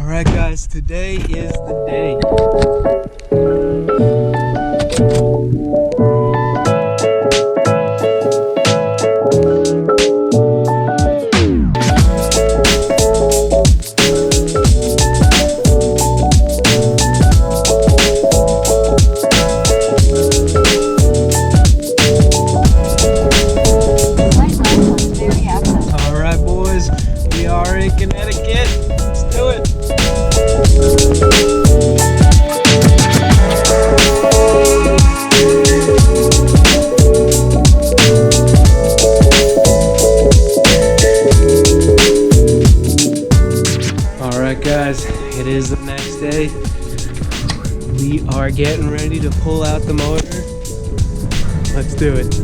Alright guys, today is the day. Alright boys, we are in Connecticut. Let's do it. Alright guys, it is the next day. We are getting ready to pull out the motor. Let's do it.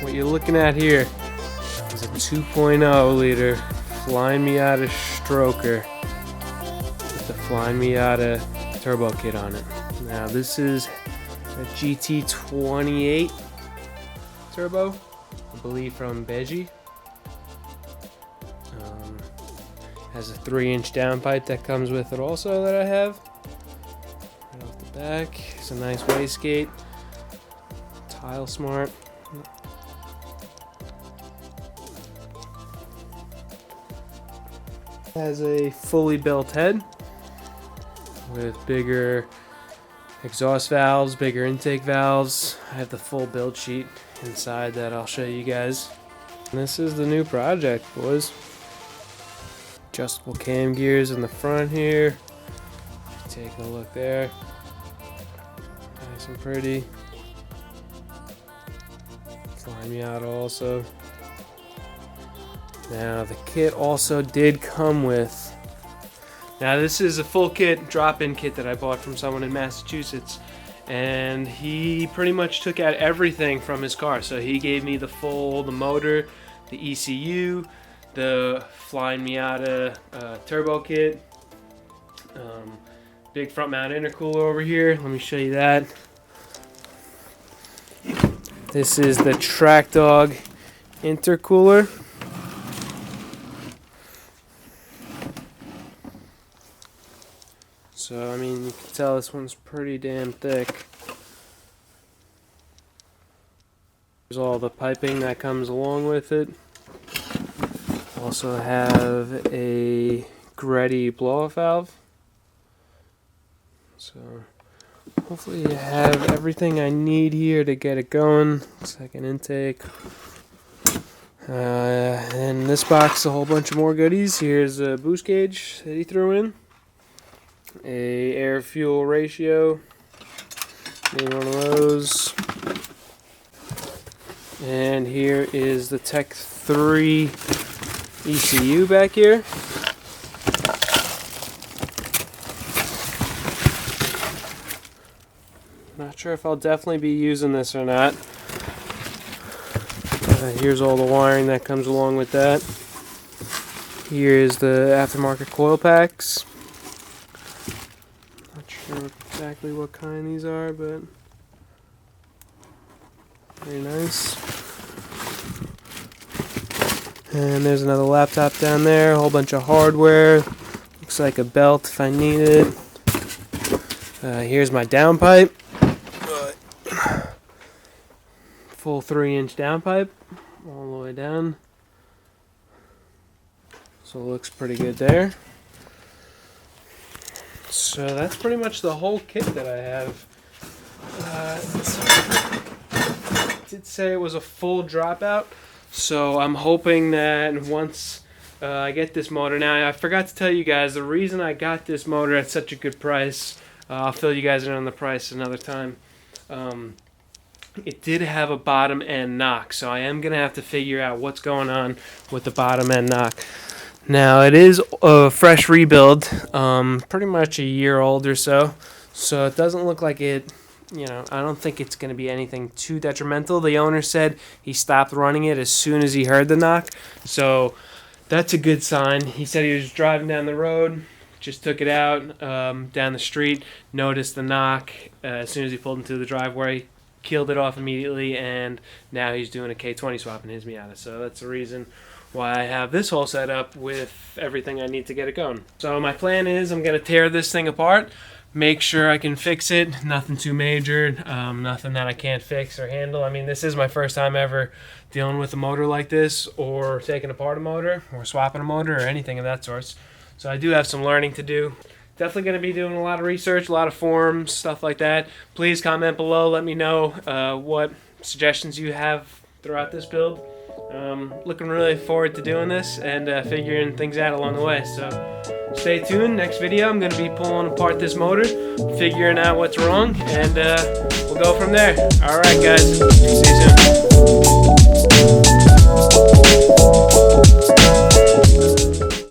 What you're looking at here is a 2.0 liter Flyin Miata Stroker with the Flyin Miata turbo kit on it. Now this is a GT28 turbo, I believe from Beji. Has a 3-inch downpipe that comes with it also that I have. Right off the back, it's a nice wastegate, tile smart. Has a fully built head with bigger exhaust valves, bigger intake valves. I have the full build sheet inside that I'll show you guys. And this is the new project, boys. Adjustable cam gears in the front here. Take a look there. Nice and pretty. Flyin Miata also. Now the kit also did come with, now this is a full kit, drop-in kit that I bought from someone in Massachusetts, and he pretty much took out everything from his car. So he gave me the motor, the ECU, the Flyin Miata turbo kit, big front mount intercooler over here. Let me show you that. This is the Track Dog intercooler. So, I mean, you can tell this one's pretty damn thick. There's all the piping that comes along with it. Also have a Gettng blow-off valve. So, hopefully you have everything I need here to get it going. Second intake. In this box, a whole bunch of more goodies. Here's a boost gauge that he threw in. A air-fuel ratio, need one of those, and here is the Tech 3 ECU back here. Not sure if I'll definitely be using this or not. Here's all the wiring that comes along with that. Here is the aftermarket coil packs. Not sure exactly what kind these are, but very nice. And there's another laptop down there, a whole bunch of hardware. Looks like a belt if I need it. Here's my downpipe. Full 3-inch downpipe all the way down. So it looks pretty good there. So that's pretty much the whole kit that I have. It did say it was a full dropout, so I'm hoping that once I get this motor. Now, I forgot to tell you guys the reason I got this motor at such a good price. I'll fill you guys in on the price another time. It did have a bottom end knock, so I am going to have to figure out what's going on with the bottom end knock. Now, it is a fresh rebuild, pretty much a year old or so, so it doesn't look like it, you know, I don't think it's going to be anything too detrimental. The owner said he stopped running it as soon as he heard the knock, so that's a good sign. He said he was driving down the road, just took it out down the street, noticed the knock as soon as he pulled into the driveway, killed it off immediately, and now he's doing a K20 swap in his Miata. So that's the reason why I have this whole set up with everything I need to get it going. So my plan is I'm going to tear this thing apart, make sure I can fix it, nothing too major, nothing that I can't fix or handle. I mean, this is my first time ever dealing with a motor like this, or taking apart a motor, or swapping a motor, or anything of that sort. So I do have some learning to do. Definitely going to be doing a lot of research, a lot of forums, stuff like that. Please comment below. Let me know what suggestions you have throughout this build. Looking really forward to doing this and figuring things out along the way. So stay tuned. Next video, I'm going to be pulling apart this motor, figuring out what's wrong, and we'll go from there. All right, guys. See you soon.